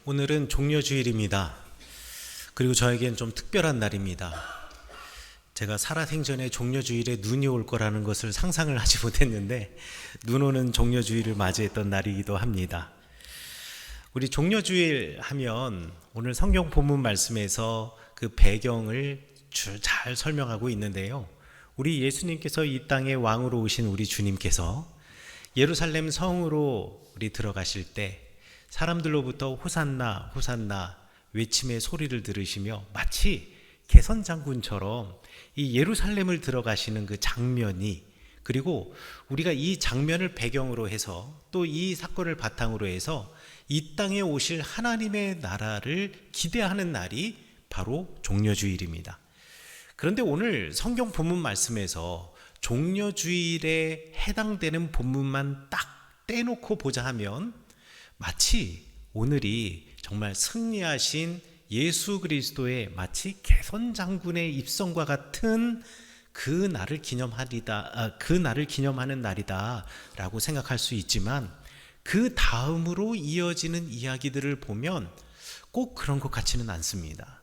오늘은 종려주일입니다. 그리고 저에겐 좀 특별한 날입니다. 제가 살아생전에 종려주일에 눈이 올 거라는 것을 상상을 하지 못했는데 눈 오는 종려주일을 맞이했던 날이기도 합니다. 우리 종려주일 하면 오늘 성경 본문 말씀에서 그 배경을 잘 설명하고 있는데요. 우리 예수님께서 이 땅에 왕으로 오신 우리 주님께서 예루살렘 성으로 우리 들어가실 때 사람들로부터 호산나 호산나 외침의 소리를 들으시며 마치 개선장군처럼 이 예루살렘을 들어가시는 그 장면이, 그리고 우리가 이 장면을 배경으로 해서 또 이 사건을 바탕으로 해서 이 땅에 오실 하나님의 나라를 기대하는 날이 바로 종려주일입니다. 그런데 오늘 성경 본문 말씀에서 종려주일에 해당되는 본문만 딱 떼놓고 보자 하면 마치 오늘이 정말 승리하신 예수 그리스도의 마치 개선장군의 입성과 같은 그 날을 기념하는 날이다라고 생각할 수 있지만, 그 다음으로 이어지는 이야기들을 보면 꼭 그런 것 같지는 않습니다.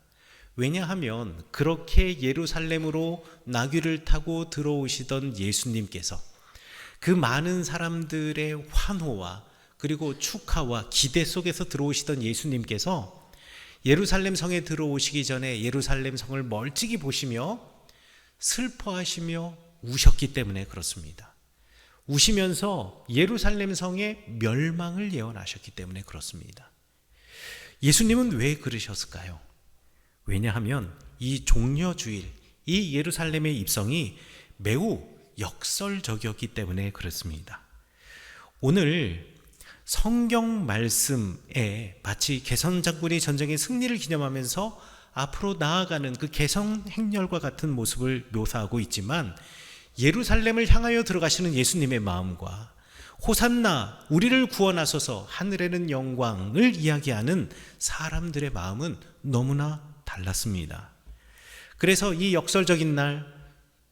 왜냐하면 그렇게 예루살렘으로 나귀를 타고 들어오시던 예수님께서 그 많은 사람들의 환호와 그리고 축하와 기대 속에서 들어오시던 예수님께서 예루살렘 성에 들어오시기 전에 예루살렘 성을 멀찍이 보시며 슬퍼하시며 우셨기 때문에 그렇습니다. 우시면서 예루살렘 성의 멸망을 예언하셨기 때문에 그렇습니다. 예수님은 왜 그러셨을까요? 왜냐하면 이 종려주일, 이 예루살렘의 입성이 매우 역설적이었기 때문에 그렇습니다. 오늘 성경 말씀에 마치 개선장군이 전쟁의 승리를 기념하면서 앞으로 나아가는 그 개성 행렬과 같은 모습을 묘사하고 있지만, 예루살렘을 향하여 들어가시는 예수님의 마음과 호산나 우리를 구원하소서 하늘에는 영광을 이야기하는 사람들의 마음은 너무나 달랐습니다. 그래서 이 역설적인 날,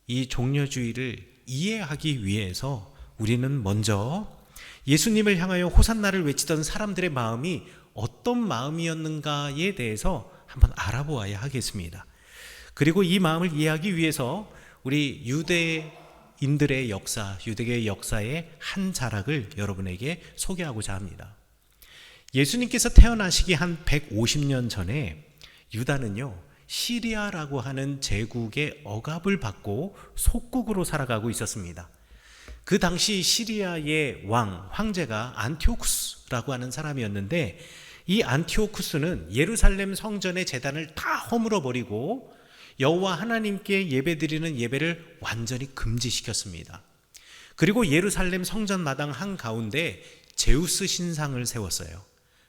이 종려주일을 이해하기 위해서 우리는 먼저 예수님을 향하여 호산나를 외치던 사람들의 마음이 어떤 마음이었는가에 대해서 한번 알아보아야 하겠습니다. 그리고 이 마음을 이해하기 위해서 우리 유대인들의 역사, 유대교의 역사의 한 자락을 여러분에게 소개하고자 합니다. 예수님께서 태어나시기 한 150년 전에 유다는요, 시리아라고 하는 제국의 억압을 받고 속국으로 살아가고 있었습니다. 그 당시 시리아의 황제가 안티오쿠스라고 하는 사람이었는데, 이 안티오쿠스는 예루살렘 성전의 제단을 다 허물어 버리고 여호와 하나님께 예배드리는 예배를 완전히 금지시켰습니다. 그리고 예루살렘 성전 마당 한가운데 제우스 신상을 세웠어요.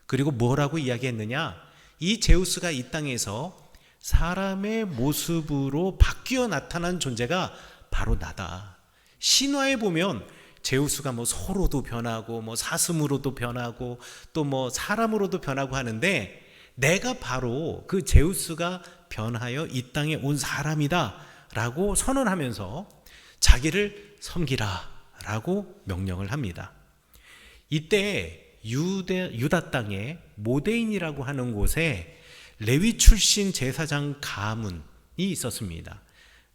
그리고 뭐라고 이야기했느냐? 이 제우스가 이 땅에서 사람의 모습으로 바뀌어 나타난 존재가 바로 나다. 신화에 보면 제우스가 소로도 변하고 사슴으로도 변하고 또 사람으로도 변하고 하는데, 내가 바로 그 제우스가 변하여 이 땅에 온 사람이다 라고 선언하면서 자기를 섬기라 라고 명령을 합니다. 이때 유다 땅에 모데인이라고 하는 곳에 레위 출신 제사장 가문이 있었습니다.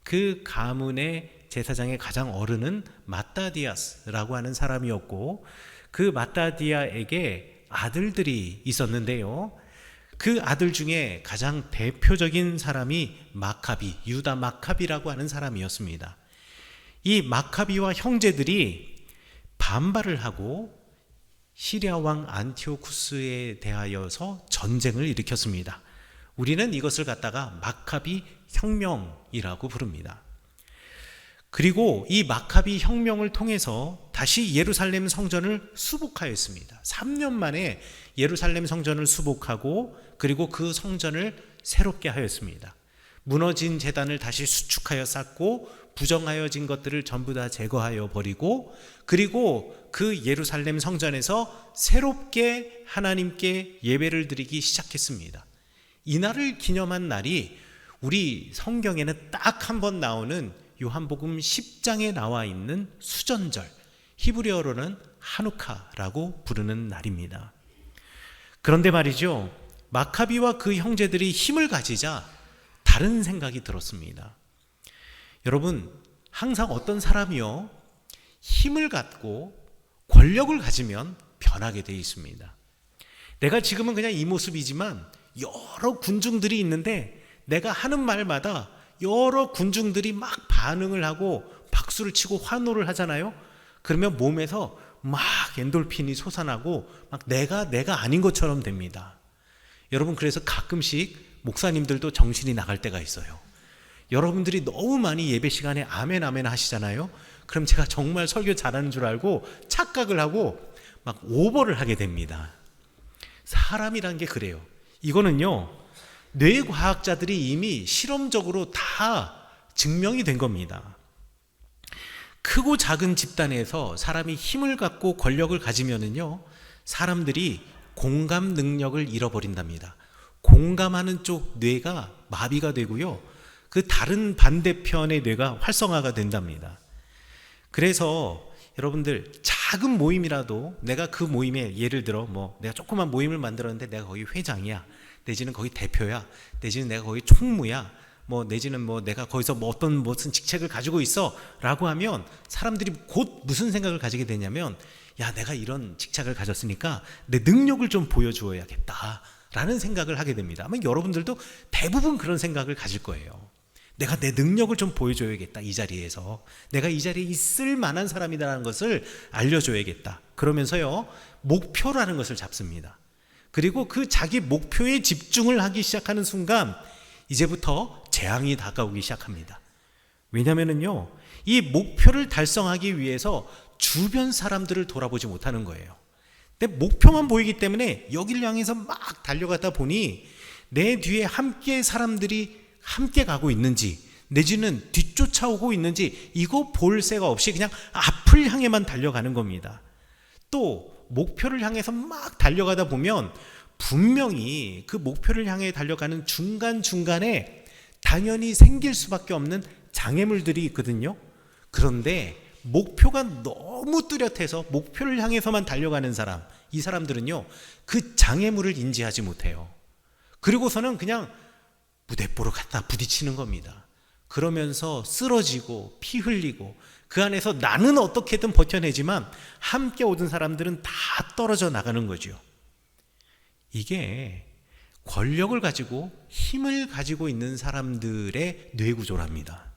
그 가문의 제사장의 가장 어른은 마따디아스라고 하는 사람이었고, 그 마따디아에게 아들들이 있었는데요. 그 아들 중에 가장 대표적인 사람이 유다 마카비라고 하는 사람이었습니다. 이 마카비와 형제들이 반발을 하고 시리아 왕 안티오쿠스에 대하여서 전쟁을 일으켰습니다. 우리는 이것을 갖다가 마카비 혁명이라고 부릅니다. 그리고 이 마카비 혁명을 통해서 다시 예루살렘 성전을 수복하였습니다. 3년 만에 예루살렘 성전을 수복하고 그리고 그 성전을 새롭게 하였습니다. 무너진 제단을 다시 수축하여 쌓고 부정하여진 것들을 전부 다 제거하여 버리고, 그리고 그 예루살렘 성전에서 새롭게 하나님께 예배를 드리기 시작했습니다. 이 날을 기념한 날이 우리 성경에는 딱 한 번 나오는 요한복음 10장에 나와 있는 수전절, 히브리어로는 하누카라고 부르는 날입니다. 그런데 말이죠, 마카비와 그 형제들이 힘을 가지자 다른 생각이 들었습니다. 여러분, 항상 어떤 사람이요, 힘을 갖고 권력을 가지면 변하게 되어 있습니다. 내가 지금은 그냥 이 모습이지만 여러 군중들이 있는데 내가 하는 말마다 여러 군중들이 막 반응을 하고 박수를 치고 환호를 하잖아요. 그러면 몸에서 막 엔돌핀이 솟아나고 막 내가 아닌 것처럼 됩니다. 여러분, 그래서 가끔씩 목사님들도 정신이 나갈 때가 있어요. 여러분들이 너무 많이 예배 시간에 아멘 아멘 하시잖아요. 그럼 제가 정말 설교 잘하는 줄 알고 착각을 하고 막 오버를 하게 됩니다. 사람이란 게 그래요. 이거는요, 뇌과학자들이 이미 실험적으로 다 증명이 된 겁니다. 크고 작은 집단에서 사람이 힘을 갖고 권력을 가지면은요, 사람들이 공감 능력을 잃어버린답니다. 공감하는 쪽 뇌가 마비가 되고요, 그 다른 반대편의 뇌가 활성화가 된답니다. 그래서 여러분들, 작은 모임이라도 내가 그 모임에, 예를 들어 내가 조그만 모임을 만들었는데 내가 거기 회장이야, 내지는 거기 대표야, 내지는 내가 거기 총무야, 내지는 내가 거기서 무슨 직책을 가지고 있어 라고 하면 사람들이 곧 무슨 생각을 가지게 되냐면, 야, 내가 이런 직책을 가졌으니까 내 능력을 좀 보여주어야겠다 라는 생각을 하게 됩니다. 아마 여러분들도 대부분 그런 생각을 가질 거예요. 내가 내 능력을 좀 보여줘야겠다, 이 자리에서 내가 이 자리에 있을 만한 사람이라는 것을 알려줘야겠다. 그러면서요, 목표라는 것을 잡습니다. 그리고 그 자기 목표에 집중을 하기 시작하는 순간 이제부터 재앙이 다가오기 시작합니다. 왜냐면은요, 이 목표를 달성하기 위해서 주변 사람들을 돌아보지 못하는 거예요. 내 목표만 보이기 때문에 여기를 향해서 막 달려가다 보니 내 뒤에 함께 사람들이 함께 가고 있는지 내지는 뒤쫓아오고 있는지 이거 볼 새가 없이 그냥 앞을 향해만 달려가는 겁니다. 또 목표를 향해서 막 달려가다 보면 분명히 그 목표를 향해 달려가는 중간중간에 당연히 생길 수밖에 없는 장애물들이 있거든요. 그런데 목표가 너무 뚜렷해서 목표를 향해서만 달려가는 사람, 이 사람들은요, 그 장애물을 인지하지 못해요. 그리고서는 그냥 무대뽀로 갖다 부딪히는 겁니다. 그러면서 쓰러지고 피 흘리고 그 안에서 나는 어떻게든 버텨내지만 함께 오던 사람들은 다 떨어져 나가는 거죠. 이게 권력을 가지고 힘을 가지고 있는 사람들의 뇌구조랍니다.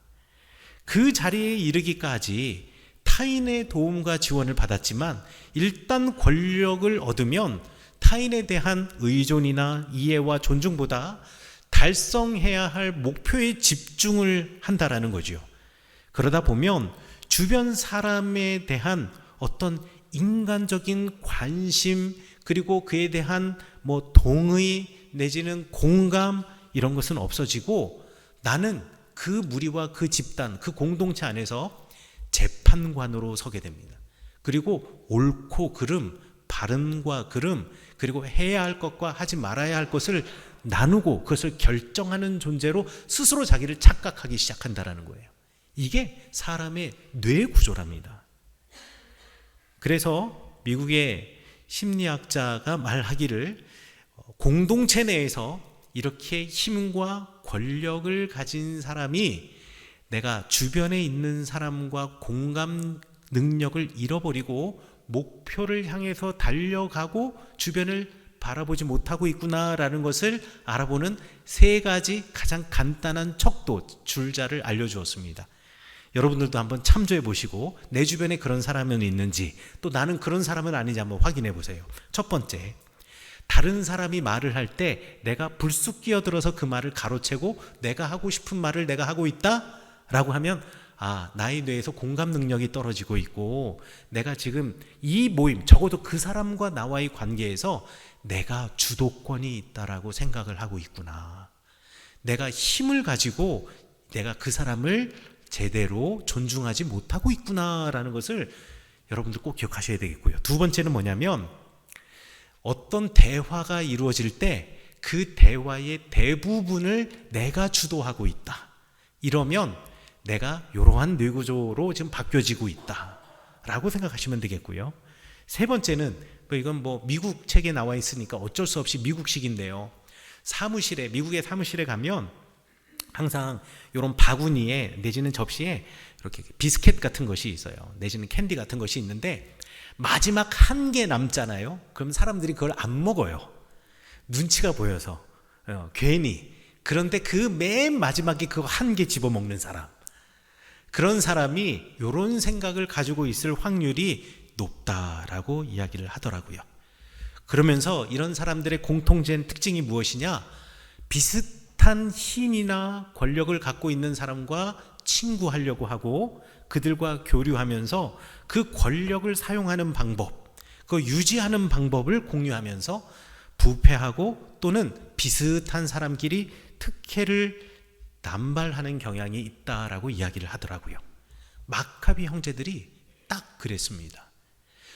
그 자리에 이르기까지 타인의 도움과 지원을 받았지만 일단 권력을 얻으면 타인에 대한 의존이나 이해와 존중보다 달성해야 할 목표에 집중을 한다라는 거죠. 그러다 보면 주변 사람에 대한 어떤 인간적인 관심, 그리고 그에 대한 동의 내지는 공감, 이런 것은 없어지고 나는 그 무리와 그 집단, 그 공동체 안에서 재판관으로 서게 됩니다. 그리고 옳고 그름, 바른과 그름, 그리고 해야 할 것과 하지 말아야 할 것을 나누고 그것을 결정하는 존재로 스스로 자기를 착각하기 시작한다는 거예요. 이게 사람의 뇌 구조랍니다. 그래서 미국의 심리학자가 말하기를 공동체 내에서 이렇게 힘과 권력을 가진 사람이 내가 주변에 있는 사람과 공감 능력을 잃어버리고 목표를 향해서 달려가고 주변을 바라보지 못하고 있구나라는 것을 알아보는 세 가지 가장 간단한 척도, 줄자를 알려주었습니다. 여러분들도 한번 참조해 보시고 내 주변에 그런 사람은 있는지, 또 나는 그런 사람은 아닌지 한번 확인해 보세요. 첫 번째, 다른 사람이 말을 할 때 내가 불쑥 끼어들어서 그 말을 가로채고 내가 하고 싶은 말을 내가 하고 있다 라고 하면, 나의 뇌에서 공감 능력이 떨어지고 있고 내가 지금 이 모임, 적어도 그 사람과 나와의 관계에서 내가 주도권이 있다라고 생각을 하고 있구나. 내가 힘을 가지고 내가 그 사람을 제대로 존중하지 못하고 있구나라는 것을 여러분들 꼭 기억하셔야 되겠고요. 두 번째는 뭐냐면, 어떤 대화가 이루어질 때 그 대화의 대부분을 내가 주도하고 있다. 이러면 내가 이러한 뇌구조로 지금 바뀌어지고 있다 라고 생각하시면 되겠고요. 세 번째는 이건 뭐 미국 책에 나와 있으니까 어쩔 수 없이 미국식인데요. 미국의 사무실에 가면 항상 이런 바구니에 내지는 접시에 이렇게 비스켓 같은 것이 있어요. 내지는 캔디 같은 것이 있는데 마지막 한 개 남잖아요. 그럼 사람들이 그걸 안 먹어요. 눈치가 보여서 괜히. 그런데 그 맨 마지막에 그거 한 개 집어먹는 사람, 그런 사람이 이런 생각을 가지고 있을 확률이 높다라고 이야기를 하더라고요. 그러면서 이런 사람들의 공통된 특징이 무엇이냐? 비슷한 힘이나 권력을 갖고 있는 사람과 친구하려고 하고 그들과 교류하면서 그 권력을 사용하는 방법, 그 유지하는 방법을 공유하면서 부패하고 또는 비슷한 사람끼리 특혜를 남발하는 경향이 있다라고 이야기를 하더라고요. 마카비 형제들이 딱 그랬습니다.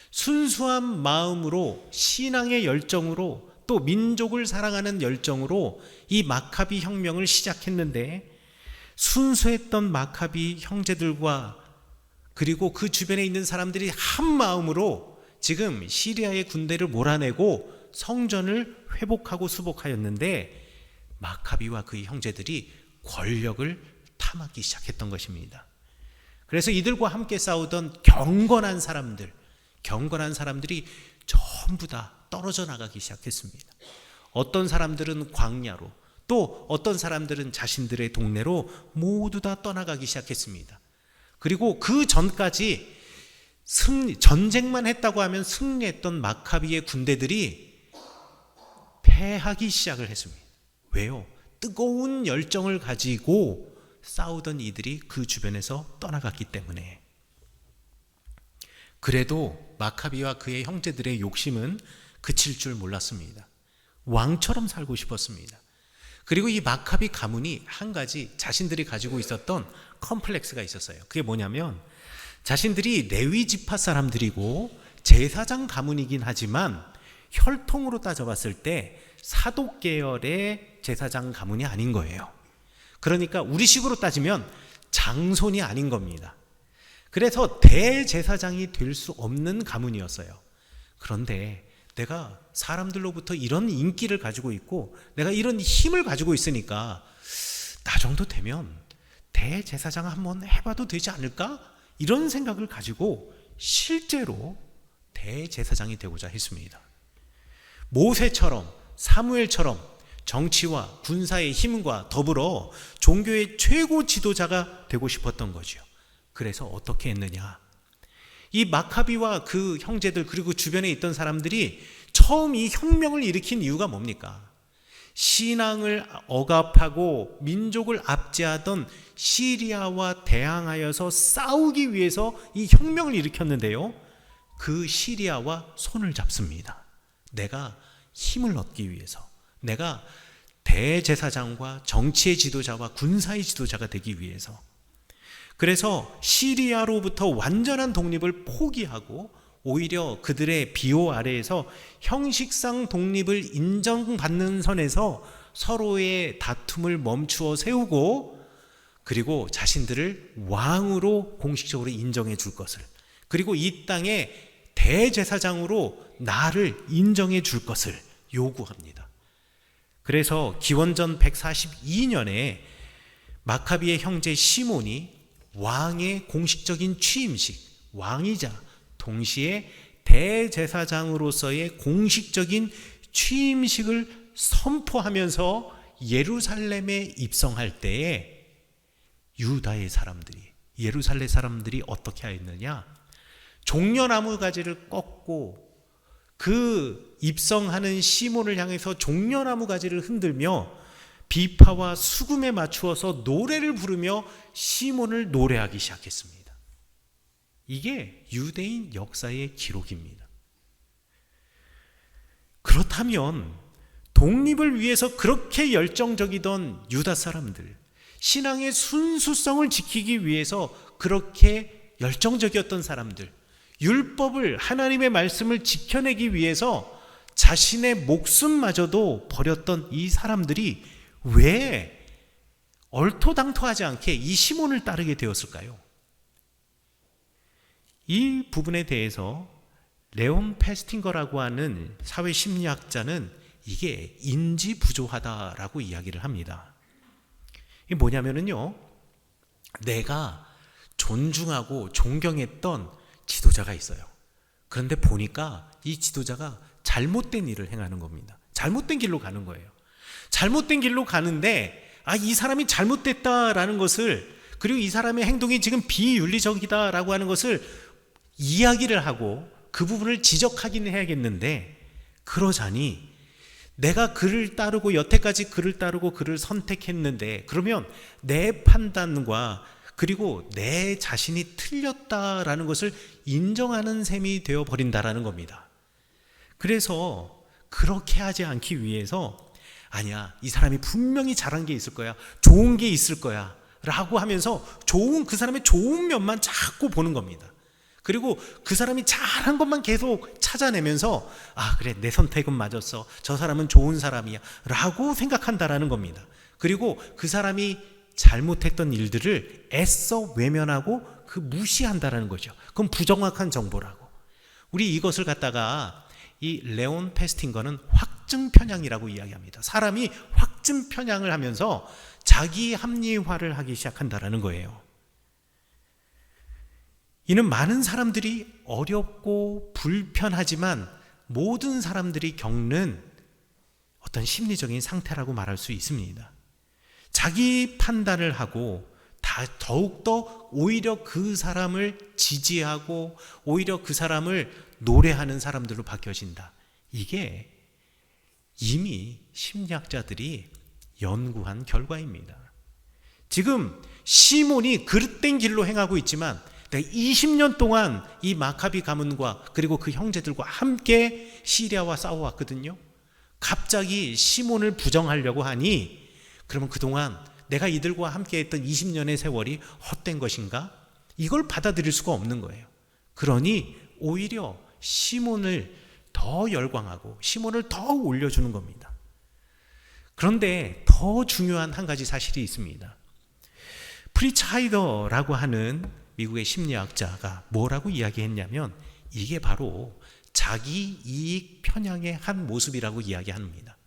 순수한 마음으로, 신앙의 열정으로, 또 민족을 사랑하는 열정으로 이 마카비 혁명을 시작했는데, 순수했던 마카비 형제들과 그리고 그 주변에 있는 사람들이 한 마음으로 지금 시리아의 군대를 몰아내고 성전을 회복하고 수복하였는데, 마카비와 그의 형제들이 권력을 탐하기 시작했던 것입니다. 그래서 이들과 함께 싸우던 경건한 사람들이 전부 다 떨어져 나가기 시작했습니다. 어떤 사람들은 광야로, 또 어떤 사람들은 자신들의 동네로 모두 다 떠나가기 시작했습니다. 그리고 그 전까지 전쟁만 했다고 하면 승리했던 마카비의 군대들이 패하기 시작을 했습니다. 왜요? 뜨거운 열정을 가지고 싸우던 이들이 그 주변에서 떠나갔기 때문에. 그래도 마카비와 그의 형제들의 욕심은 그칠 줄 몰랐습니다. 왕처럼 살고 싶었습니다. 그리고 이 마카비 가문이 한 가지 자신들이 가지고 있었던 컴플렉스가 있었어요. 그게 뭐냐면, 자신들이 레위 지파 사람들이고 제사장 가문이긴 하지만 혈통으로 따져봤을 때 사독 계열의 제사장 가문이 아닌 거예요. 그러니까 우리식으로 따지면 장손이 아닌 겁니다. 그래서 대제사장이 될 수 없는 가문이었어요. 그런데 내가 사람들로부터 이런 인기를 가지고 있고 내가 이런 힘을 가지고 있으니까 나 정도 되면 대제사장 한번 해봐도 되지 않을까? 이런 생각을 가지고 실제로 대제사장이 되고자 했습니다. 모세처럼, 사무엘처럼 정치와 군사의 힘과 더불어 종교의 최고 지도자가 되고 싶었던 거죠. 그래서 어떻게 했느냐? 이 마카비와 그 형제들 그리고 주변에 있던 사람들이 처음 이 혁명을 일으킨 이유가 뭡니까? 신앙을 억압하고 민족을 압제하던 시리아와 대항하여서 싸우기 위해서 이 혁명을 일으켰는데요, 그 시리아와 손을 잡습니다. 내가 힘을 얻기 위해서, 내가 대제사장과 정치의 지도자와 군사의 지도자가 되기 위해서. 그래서 시리아로부터 완전한 독립을 포기하고 오히려 그들의 비호 아래에서 형식상 독립을 인정받는 선에서 서로의 다툼을 멈추어 세우고, 그리고 자신들을 왕으로 공식적으로 인정해 줄 것을, 그리고 이 땅의 대제사장으로 나를 인정해 줄 것을 요구합니다. 그래서 기원전 142년에 마카비의 형제 시몬이 왕의 공식적인 취임식, 왕이자 동시에 대제사장으로서의 공식적인 취임식을 선포하면서 예루살렘에 입성할 때에 유다의 사람들이, 예루살렘 사람들이 어떻게 하였느냐? 종려나무 가지를 꺾고 그 입성하는 시몬을 향해서 종려나무 가지를 흔들며 비파와 수금에 맞추어서 노래를 부르며 시몬을 노래하기 시작했습니다. 이게 유대인 역사의 기록입니다. 그렇다면 독립을 위해서 그렇게 열정적이던 유다 사람들, 신앙의 순수성을 지키기 위해서 그렇게 열정적이었던 사람들, 율법을, 하나님의 말씀을 지켜내기 위해서 자신의 목숨마저도 버렸던 이 사람들이 왜 얼토당토하지 않게 이 시몬을 따르게 되었을까요? 이 부분에 대해서 레온 페스팅거라고 하는 사회 심리학자는 이게 인지 부조하다라고 이야기를 합니다. 이게 뭐냐면요, 내가 존중하고 존경했던 지도자가 있어요. 그런데 보니까 이 지도자가 잘못된 일을 행하는 겁니다. 잘못된 길로 가는 거예요. 잘못된 길로 가는데 이 사람이 잘못됐다라는 것을, 그리고 이 사람의 행동이 지금 비윤리적이다라고 하는 것을 이야기를 하고 그 부분을 지적하기는 해야겠는데, 그러자니 내가 그를 따르고 여태까지 그를 따르고 그를 선택했는데, 그러면 내 판단과 그리고 내 자신이 틀렸다라는 것을 인정하는 셈이 되어버린다라는 겁니다. 그래서 그렇게 하지 않기 위해서, 아니야, 이 사람이 분명히 잘한 게 있을 거야, 좋은 게 있을 거야 라고 하면서 그 사람의 좋은 면만 자꾸 보는 겁니다. 그리고 그 사람이 잘한 것만 계속 찾아내면서 그래, 내 선택은 맞았어, 저 사람은 좋은 사람이야 라고 생각한다라는 겁니다. 그리고 그 사람이 잘못했던 일들을 애써 외면하고 무시한다라는 거죠. 그건 부정확한 정보라고. 우리 이것을 갖다가 이 레온 페스팅거는 확증 편향이라고 이야기합니다. 사람이 확증 편향을 하면서 자기 합리화를 하기 시작한다라는 거예요. 이는 많은 사람들이 어렵고 불편하지만 모든 사람들이 겪는 어떤 심리적인 상태라고 말할 수 있습니다. 자기 판단을 하고 더욱더 오히려 그 사람을 지지하고 오히려 그 사람을 노래하는 사람들로 바뀌어진다. 이게 이미 심리학자들이 연구한 결과입니다. 지금 시몬이 그릇된 길로 행하고 있지만 20년 동안 이 마카비 가문과 그리고 그 형제들과 함께 시리아와 싸워왔거든요. 갑자기 시몬을 부정하려고 하니, 그러면 그동안 내가 이들과 함께 했던 20년의 세월이 헛된 것인가? 이걸 받아들일 수가 없는 거예요. 그러니 오히려 시몬을 더 열광하고 시몬을 더 올려주는 겁니다. 그런데 더 중요한 한 가지 사실이 있습니다. 프리츠 하이더라고 하는 미국의 심리학자가 뭐라고 이야기했냐면, 이게 바로 자기 이익 편향의 한 모습이라고 이야기합니다.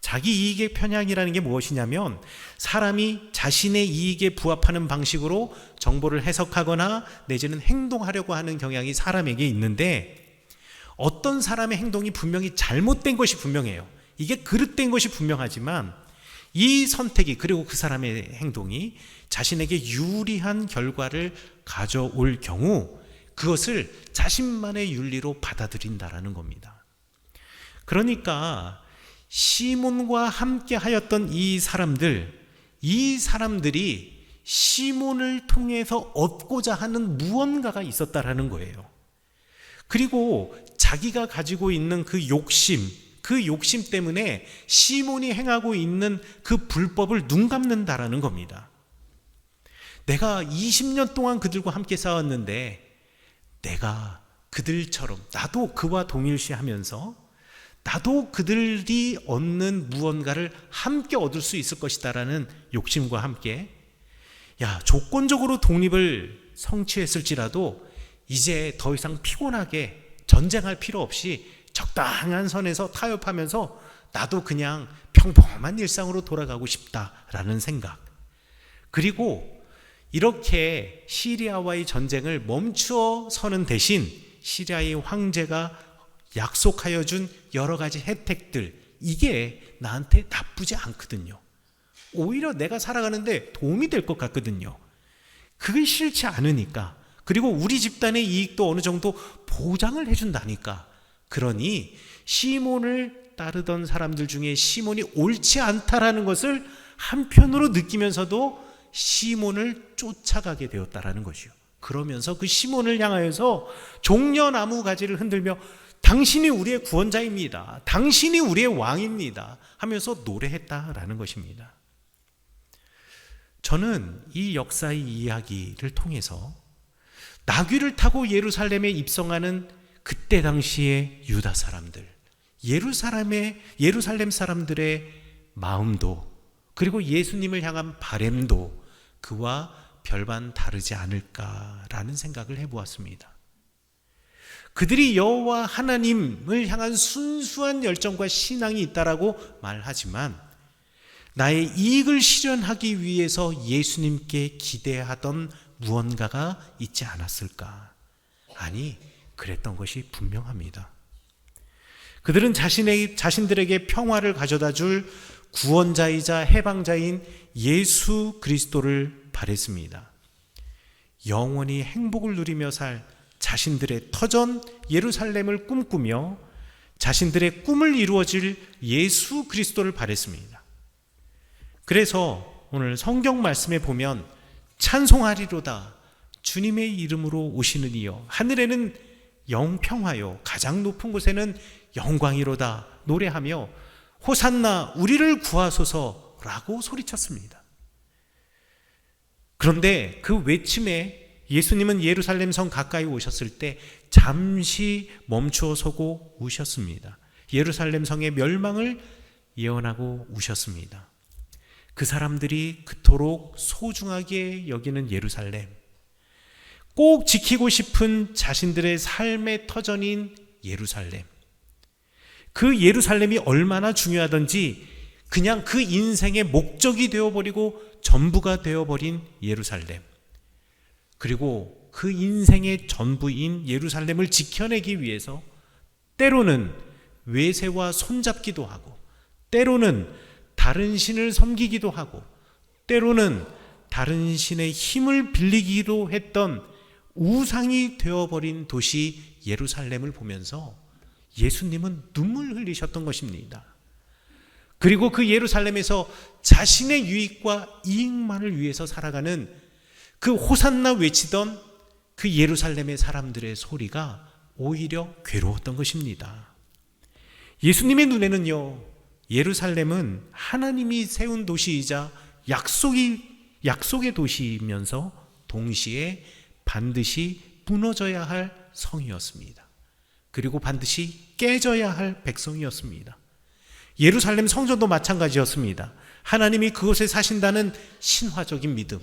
자기 이익의 편향이라는 게 무엇이냐면, 사람이 자신의 이익에 부합하는 방식으로 정보를 해석하거나 내지는 행동하려고 하는 경향이 사람에게 있는데, 어떤 사람의 행동이 분명히 잘못된 것이 분명해요. 이게 그릇된 것이 분명하지만 이 선택이, 그리고 그 사람의 행동이 자신에게 유리한 결과를 가져올 경우 그것을 자신만의 윤리로 받아들인다라는 겁니다. 그러니까 시몬과 함께 하였던 이 사람들이 시몬을 통해서 얻고자 하는 무언가가 있었다라는 거예요. 그리고 자기가 가지고 있는 그 욕심 때문에 시몬이 행하고 있는 그 불법을 눈감는다라는 겁니다. 내가 20년 동안 그들과 함께 싸웠는데 내가 그들처럼 나도 그와 동일시하면서 나도 그들이 얻는 무언가를 함께 얻을 수 있을 것이다라는 욕심과 함께, 조건적으로 독립을 성취했을지라도 이제 더 이상 피곤하게 전쟁할 필요 없이 적당한 선에서 타협하면서 나도 그냥 평범한 일상으로 돌아가고 싶다라는 생각, 그리고 이렇게 시리아와의 전쟁을 멈추어 서는 대신 시리아의 황제가 약속하여 준 여러 가지 혜택들, 이게 나한테 나쁘지 않거든요. 오히려 내가 살아가는데 도움이 될 것 같거든요. 그게 싫지 않으니까, 그리고 우리 집단의 이익도 어느 정도 보장을 해준다니까. 그러니 시몬을 따르던 사람들 중에 시몬이 옳지 않다라는 것을 한편으로 느끼면서도 시몬을 쫓아가게 되었다라는 것이요. 그러면서 그 시몬을 향하여서 종려나무 가지를 흔들며 당신이 우리의 구원자입니다, 당신이 우리의 왕입니다 하면서 노래했다라는 것입니다. 저는 이 역사의 이야기를 통해서 나귀를 타고 예루살렘에 입성하는 그때 당시의 유다 사람들, 예루살렘 사람들의 마음도, 그리고 예수님을 향한 바램도 그와 별반 다르지 않을까라는 생각을 해보았습니다. 그들이 여호와 하나님을 향한 순수한 열정과 신앙이 있다라고 말하지만 나의 이익을 실현하기 위해서 예수님께 기대하던 무언가가 있지 않았을까? 아니, 그랬던 것이 분명합니다. 그들은 자신들에게 평화를 가져다 줄 구원자이자 해방자인 예수 그리스도를 바랬습니다. 영원히 행복을 누리며 살 자신들의 터전 예루살렘을 꿈꾸며 자신들의 꿈을 이루어질 예수 그리스도를 바랬습니다. 그래서 오늘 성경 말씀에 보면 찬송하리로다 주님의 이름으로 오시는 이여 하늘에는 영평하여 가장 높은 곳에는 영광이로다 노래하며 호산나 우리를 구하소서라고 소리쳤습니다. 그런데 그 외침에 예수님은 예루살렘 성 가까이 오셨을 때 잠시 멈추어 서고 우셨습니다. 예루살렘 성의 멸망을 예언하고 우셨습니다. 그 사람들이 그토록 소중하게 여기는 예루살렘, 꼭 지키고 싶은 자신들의 삶의 터전인 예루살렘, 그 예루살렘이 얼마나 중요하던지 그냥 그 인생의 목적이 되어버리고 전부가 되어버린 예루살렘, 그리고 그 인생의 전부인 예루살렘을 지켜내기 위해서 때로는 외세와 손잡기도 하고 때로는 다른 신을 섬기기도 하고 때로는 다른 신의 힘을 빌리기도 했던 우상이 되어버린 도시 예루살렘을 보면서 예수님은 눈물 흘리셨던 것입니다. 그리고 그 예루살렘에서 자신의 유익과 이익만을 위해서 살아가는 그 호산나 외치던 그 예루살렘의 사람들의 소리가 오히려 괴로웠던 것입니다. 예수님의 눈에는요, 예루살렘은 하나님이 세운 도시이자 약속의 도시이면서 동시에 반드시 무너져야 할 성이었습니다. 그리고 반드시 깨져야 할 백성이었습니다. 예루살렘 성전도 마찬가지였습니다. 하나님이 그곳에 사신다는 신화적인 믿음.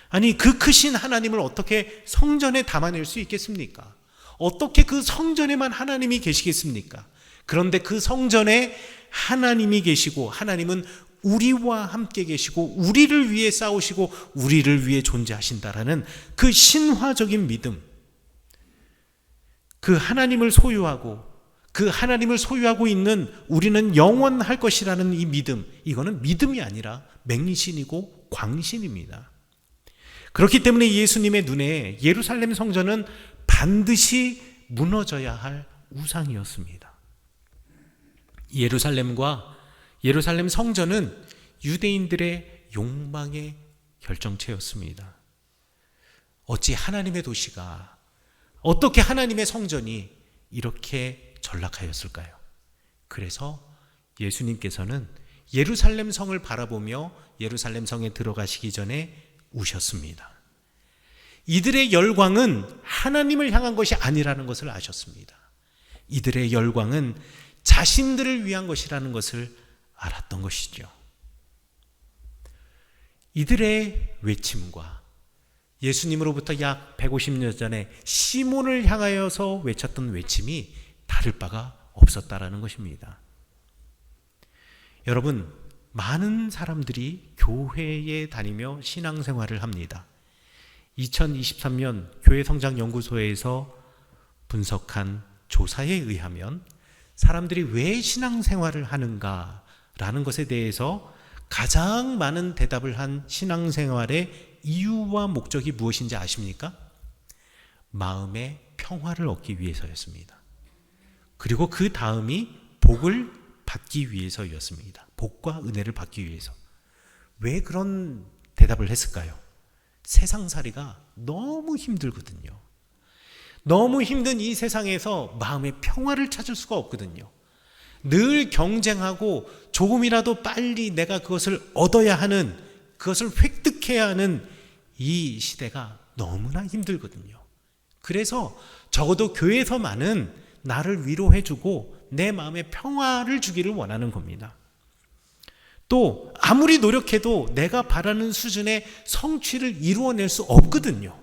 아니, 그 크신 하나님을 어떻게 성전에 담아낼 수 있겠습니까? 어떻게 그 성전에만 하나님이 계시겠습니까? 그런데 그 성전에 하나님이 계시고 하나님은 우리와 함께 계시고 우리를 위해 싸우시고 우리를 위해 존재하신다라는 그 신화적인 믿음, 그 하나님을 소유하고 있는 우리는 영원할 것이라는 이 믿음, 이거는 믿음이 아니라 맹신이고 광신입니다. 그렇기 때문에 예수님의 눈에 예루살렘 성전은 반드시 무너져야 할 우상이었습니다. 예루살렘 성전은 유대인들의 욕망의 결정체였습니다. 어찌 하나님의 도시가, 어떻게 하나님의 성전이 이렇게 전락하였을까요? 그래서 예수님께서는 예루살렘 성을 바라보며 예루살렘 성에 들어가시기 전에 우셨습니다. 이들의 열광은 하나님을 향한 것이 아니라는 것을 아셨습니다. 이들의 열광은 자신들을 위한 것이라는 것을 알았던 것이죠. 이들의 외침과 예수님으로부터 약 150년 전에 시몬을 향하여서 외쳤던 외침이 다를 바가 없었다라는 것입니다. 여러분, 많은 사람들이 교회에 다니며 신앙생활을 합니다. 2023년 교회성장연구소에서 분석한 조사에 의하면 사람들이 왜 신앙생활을 하는가라는 것에 대해서 가장 많은 대답을 한 신앙생활의 이유와 목적이 무엇인지 아십니까? 마음의 평화를 얻기 위해서였습니다. 그리고 그 다음이 복을 받기 위해서였습니다. 복과 은혜를 받기 위해서. 왜 그런 대답을 했을까요? 세상살이가 너무 힘들거든요. 너무 힘든 이 세상에서 마음의 평화를 찾을 수가 없거든요. 늘 경쟁하고 조금이라도 빨리 내가 그것을 얻어야 하는, 그것을 획득해야 하는 이 시대가 너무나 힘들거든요. 그래서 적어도 교회에서만은 나를 위로해주고 내 마음의 평화를 주기를 원하는 겁니다. 또 아무리 노력해도 내가 바라는 수준의 성취를 이루어낼 수 없거든요.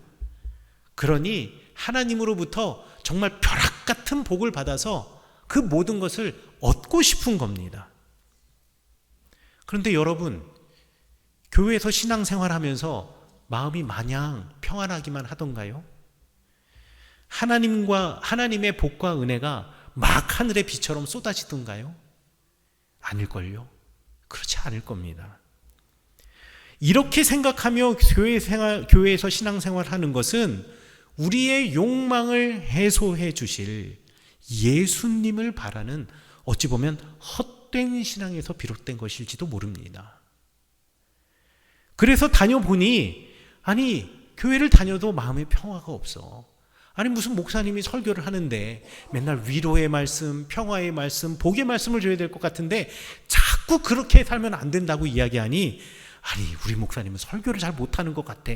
그러니 하나님으로부터 정말 벼락 같은 복을 받아서 그 모든 것을 얻고 싶은 겁니다. 그런데 여러분, 교회에서 신앙생활하면서 마음이 마냥 평안하기만 하던가요? 하나님의 복과 은혜가 막 하늘의 비처럼 쏟아지던가요? 아닐걸요? 그렇지 않을 겁니다. 이렇게 생각하며 교회에서 신앙생활하는 것은 우리의 욕망을 해소해 주실 예수님을 바라는, 어찌 보면 헛된 신앙에서 비롯된 것일지도 모릅니다. 그래서 다녀보니, 아니, 교회를 다녀도 마음에 평화가 없어. 아니, 무슨 목사님이 설교를 하는데 맨날 위로의 말씀, 평화의 말씀, 복의 말씀을 줘야 될 것 같은데 자꾸 그렇게 살면 안 된다고 이야기하니, 아니, 우리 목사님은 설교를 잘 못하는 것 같아.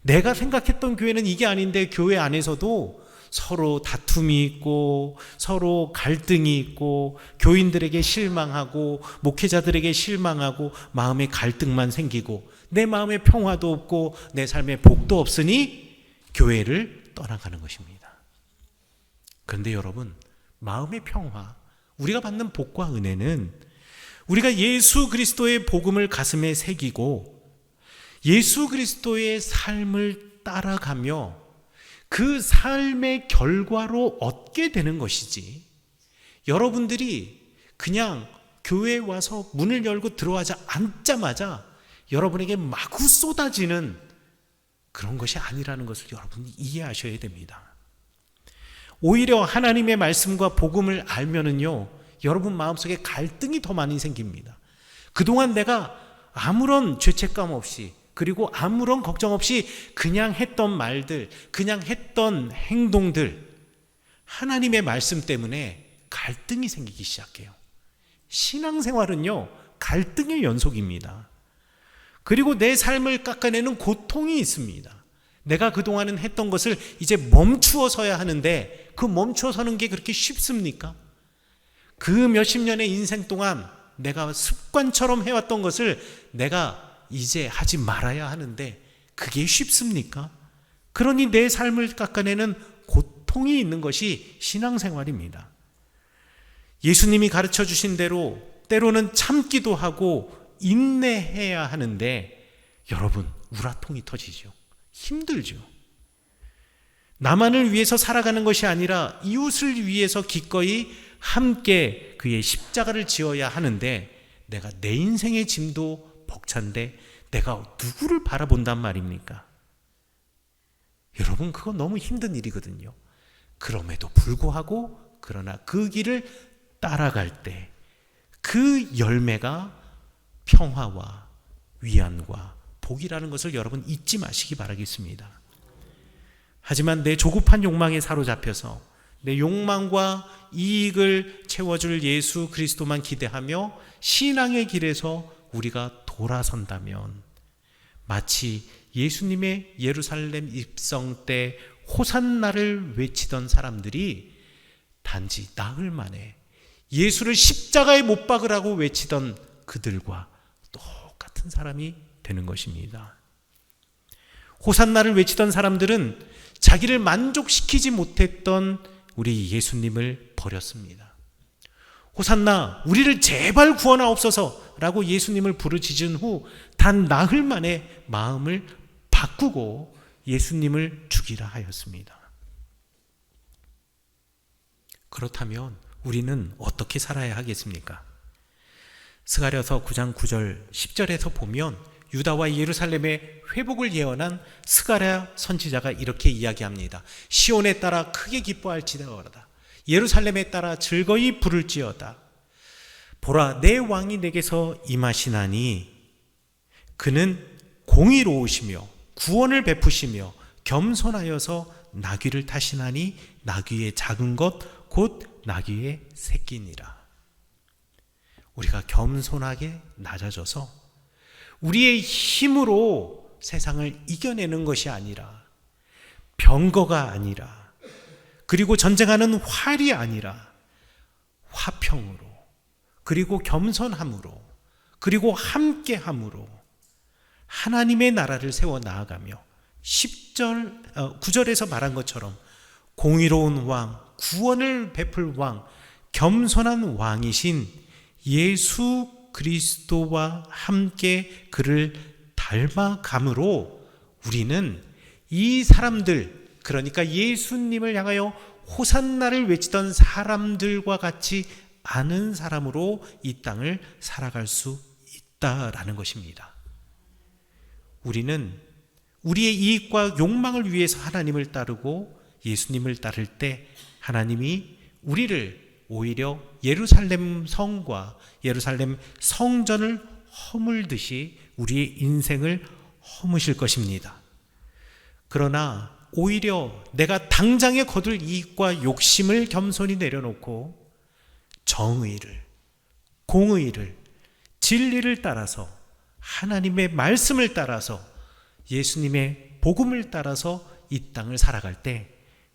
내가 생각했던 교회는 이게 아닌데, 교회 안에서도 서로 다툼이 있고 서로 갈등이 있고 교인들에게 실망하고 목회자들에게 실망하고 마음에 갈등만 생기고 내 마음에 평화도 없고 내 삶에 복도 없으니 교회를 떠나가는 것입니다. 그런데 여러분, 마음의 평화, 우리가 받는 복과 은혜는 우리가 예수 그리스도의 복음을 가슴에 새기고 예수 그리스도의 삶을 따라가며 그 삶의 결과로 얻게 되는 것이지, 여러분들이 그냥 교회에 와서 문을 열고 앉자마자 여러분에게 마구 쏟아지는 그런 것이 아니라는 것을 여러분이 이해하셔야 됩니다. 오히려 하나님의 말씀과 복음을 알면은요, 여러분 마음속에 갈등이 더 많이 생깁니다. 그동안 내가 아무런 죄책감 없이, 그리고 아무런 걱정 없이 그냥 했던 말들, 그냥 했던 행동들, 하나님의 말씀 때문에 갈등이 생기기 시작해요. 신앙생활은요, 갈등의 연속입니다. 그리고 내 삶을 깎아내는 고통이 있습니다. 내가 그동안은 했던 것을 이제 멈추어 서야 하는데, 그 멈추어 서는 게 그렇게 쉽습니까? 그 몇십 년의 인생 동안 내가 습관처럼 해왔던 것을 내가 이제 하지 말아야 하는데 그게 쉽습니까? 그러니 내 삶을 깎아내는 고통이 있는 것이 신앙생활입니다. 예수님이 가르쳐 주신 대로 때로는 참기도 하고 인내해야 하는데, 여러분, 우라통이 터지죠. 힘들죠. 나만을 위해서 살아가는 것이 아니라 이웃을 위해서 기꺼이 함께 그의 십자가를 지어야 하는데, 내가 내 인생의 짐도 벅찬데 내가 누구를 바라본단 말입니까? 여러분, 그거 너무 힘든 일이거든요. 그럼에도 불구하고, 그러나 그 길을 따라갈 때 그 열매가 평화와 위안과 복이라는 것을 여러분 잊지 마시기 바라겠습니다. 하지만 내 조급한 욕망에 사로잡혀서 내 욕망과 이익을 채워줄 예수 그리스도만 기대하며 신앙의 길에서 우리가 돌아선다면, 마치 예수님의 예루살렘 입성 때 호산나를 외치던 사람들이 단지 나흘 만에 예수를 십자가에 못 박으라고 외치던 그들과 똑같은 사람이 되는 것입니다. 호산나를 외치던 사람들은 자기를 만족시키지 못했던 우리 예수님을 버렸습니다. 호산나, 우리를 제발 구원하옵소서 라고 예수님을 부르짖은 후 단 나흘 만에 마음을 바꾸고 예수님을 죽이라 하였습니다. 그렇다면 우리는 어떻게 살아야 하겠습니까? 스가랴서 9장 9절 10절에서 보면 유다와 예루살렘의 회복을 예언한 스가랴 선지자가 이렇게 이야기합니다. 시온에 따라 크게 기뻐할지어다. 예루살렘에 따라 즐거이 부를지어다. 보라, 내 왕이 내게서 임하시나니 그는 공의로우시며 구원을 베푸시며 겸손하여서 나귀를 타시나니 나귀의 작은 것 곧 나귀의 새끼니라. 우리가 겸손하게 낮아져서 우리의 힘으로 세상을 이겨내는 것이 아니라, 병거가 아니라, 그리고 전쟁하는 활이 아니라 화평으로, 그리고 겸손함으로, 그리고 함께함으로 하나님의 나라를 세워 나아가며 9절에서 말한 것처럼 공의로운 왕, 구원을 베풀 왕, 겸손한 왕이신 예수 그리스도와 함께 그를 닮아감으로 우리는 이 사람들, 그러니까 예수님을 향하여 호산나를 외치던 사람들과 같이 아는 사람으로 이 땅을 살아갈 수 있다라는 것입니다. 우리는 우리의 이익과 욕망을 위해서 하나님을 따르고 예수님을 따를 때 하나님이 우리를 오히려 예루살렘 성과 예루살렘 성전을 허물듯이 우리의 인생을 허무실 것입니다. 그러나 오히려 내가 당장에 거둘 이익과 욕심을 겸손히 내려놓고 정의를, 공의를, 진리를 따라서 하나님의 말씀을 따라서 예수님의 복음을 따라서 이 땅을 살아갈 때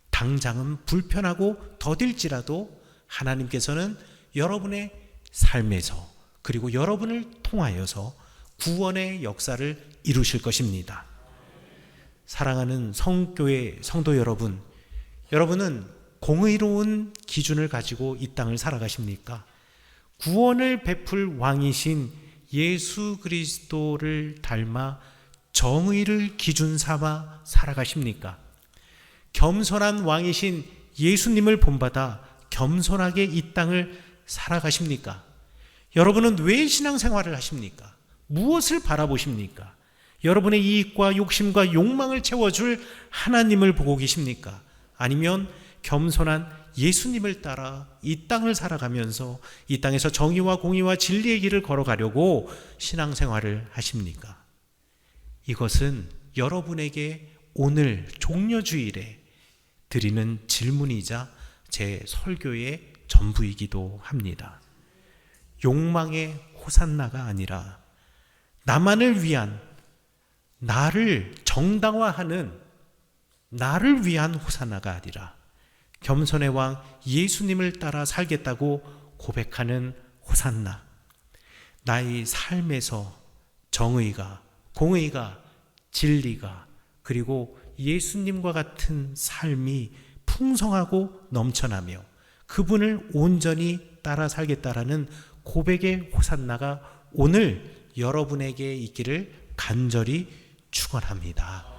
당장은 불편하고 더딜지라도 하나님께서는 여러분의 삶에서 그리고 여러분을 통하여서 구원의 역사를 이루실 것입니다. 사랑하는 성교회 성도 여러분, 여러분은 공의로운 기준을 가지고 이 땅을 살아가십니까? 구원을 베풀 왕이신 예수 그리스도를 닮아 정의를 기준 삼아 살아가십니까? 겸손한 왕이신 예수님을 본받아 겸손하게 이 땅을 살아가십니까? 여러분은 왜 신앙생활을 하십니까? 무엇을 바라보십니까? 여러분의 이익과 욕심과 욕망을 채워줄 하나님을 보고 계십니까? 아니면 겸손한 예수님을 따라 이 땅을 살아가면서 이 땅에서 정의와 공의와 진리의 길을 걸어가려고 신앙생활을 하십니까? 이것은 여러분에게 오늘 종려주일에 드리는 질문이자 제 설교의 전부이기도 합니다. 욕망의 호산나가 아니라 나만을 위한, 나를 정당화하는 나를 위한 호산나가 아니라 겸손의 왕 예수님을 따라 살겠다고 고백하는 호산나. 나의 삶에서 정의가, 공의가, 진리가 그리고 예수님과 같은 삶이 풍성하고 넘쳐나며 그분을 온전히 따라 살겠다라는 고백의 호산나가 오늘 여러분에게 있기를 간절히 축원합니다.